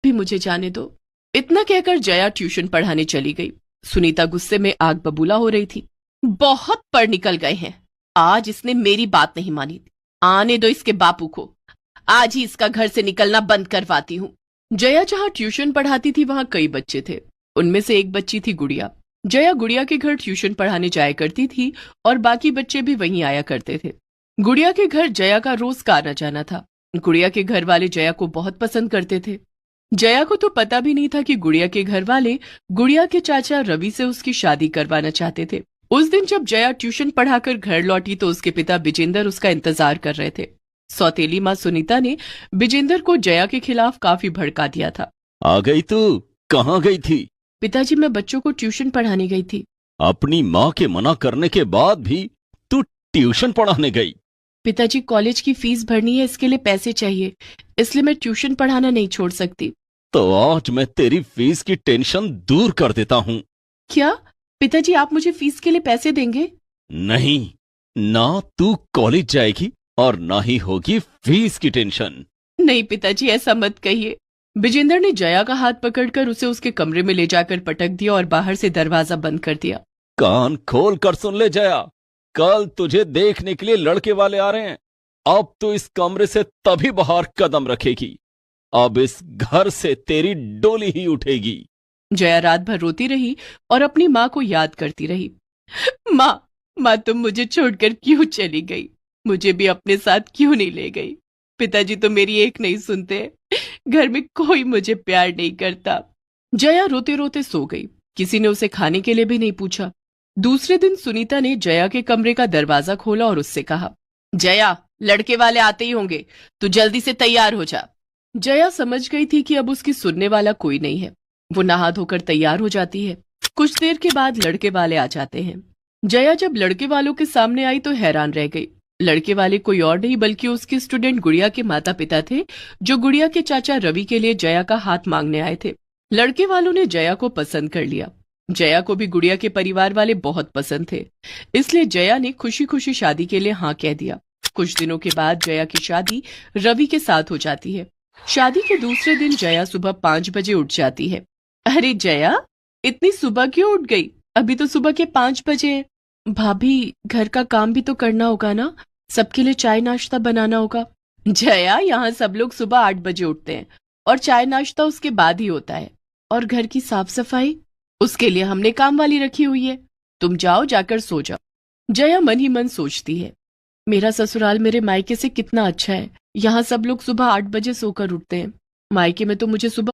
भी मुझे जाने दो। इतना कहकर जया ट्यूशन पढ़ाने चली गई। सुनीता गुस्से में आग बबूला हो रही थी। बहुत पढ़ निकल गए हैं, आज इसने मेरी बात नहीं मानी। आने दो इसके बापू को, आज ही इसका घर से निकलना बंद करवाती हूँ। जया जहाँ ट्यूशन पढ़ाती थी वहां कई बच्चे थे। उनमें से एक बच्ची थी गुड़िया। जया गुड़िया के घर ट्यूशन पढ़ाने जाया करती थी और बाकी बच्चे भी वहीं आया करते थे। गुड़िया के घर जया का रोज का आना जाना था। गुड़िया के घर वाले जया को बहुत पसंद करते थे। जया को तो पता भी नहीं था कि गुड़िया के घर वाले गुड़िया के चाचा रवि से उसकी शादी करवाना चाहते थे। उस दिन जब जया ट्यूशन पढ़ाकर घर लौटी तो उसके पिता विजेंद्र उसका इंतजार कर रहे थे। सौतेली माँ सुनीता ने विजेंद्र को जया के खिलाफ काफी भड़का दिया था। आ गई तू? कहाँ गई थी? पिताजी, मैं बच्चों को ट्यूशन पढ़ाने गई थी। अपनी माँ के मना करने के बाद भी तू ट्यूशन पढ़ाने गई? पिताजी, कॉलेज की फीस भरनी है, इसके लिए पैसे चाहिए, इसलिए मैं ट्यूशन पढ़ाना नहीं छोड़ सकती। तो आज मैं तेरी फीस की टेंशन दूर कर देता हूँ। क्या पिताजी, आप मुझे फीस के लिए पैसे देंगे? नहीं, ना तू कॉलेज जाएगी और ना ही होगी फीस की टेंशन। नहीं पिताजी, ऐसा मत कहिए। विजेंद्र ने जया का हाथ पकड़कर उसे उसके कमरे में ले जाकर पटक दिया और बाहर से दरवाजा बंद कर दिया। कान खोल कर सुन ले जया, कल तुझे देखने के लिए लड़के वाले आ रहे हैं। अब तो इस कमरे से तभी बाहर कदम रखेगी, अब इस घर से तेरी डोली ही उठेगी। जया रात भर रोती रही और अपनी माँ को याद करती रही। माँ तुम मुझे छोड़कर क्यों चली गई? मुझे भी अपने साथ क्यों नहीं ले गई? पिताजी तो मेरी एक नहीं सुनते, घर में कोई मुझे प्यार नहीं करता। जया रोते रोते सो गई। किसी ने उसे खाने के लिए भी नहीं पूछा। दूसरे दिन सुनीता ने जया के कमरे का दरवाजा खोला और उससे कहा, जया, लड़के वाले आते ही होंगे, तू जल्दी से तैयार हो जा। जया समझ गई थी कि अब उसकी सुनने वाला कोई नहीं है। वो नहा धोकर तैयार हो जाती है। कुछ देर के बाद लड़के वाले आ जाते हैं। जया जब लड़के वालों के सामने आई तो हैरान रह गई। लड़के वाले कोई और नहीं बल्कि उसकी स्टूडेंट गुड़िया के माता पिता थे, जो गुड़िया के चाचा रवि के लिए जया का हाथ मांगने आए थे। लड़के वालों ने जया को पसंद कर लिया। जया को भी गुड़िया के परिवार वाले बहुत पसंद थे, इसलिए जया ने खुशी खुशी शादी के लिए हाँ कह दिया। कुछ दिनों के बाद जया की शादी रवि के साथ हो जाती है। शादी के दूसरे दिन जया सुबह 5 बजे उठ जाती है। अरे जया, इतनी सुबह क्यों उठ गई? अभी तो सुबह के 5 बजे हैं। भाभी, घर का काम भी तो करना होगा ना, सबके लिए चाय नाश्ता बनाना होगा। जया, यहाँ सब लोग सुबह 8 बजे उठते हैं और चाय नाश्ता उसके बाद ही होता है। और घर की साफ सफाई, उसके लिए हमने काम वाली रखी हुई है। तुम जाओ, जाकर सो जाओ। जया मन ही मन सोचती है, मेरा ससुराल मेरे मायके से कितना अच्छा है। यहाँ सब लोग सुबह 8 बजे सोकर उठते हैं। मायके में तो मुझे सुबह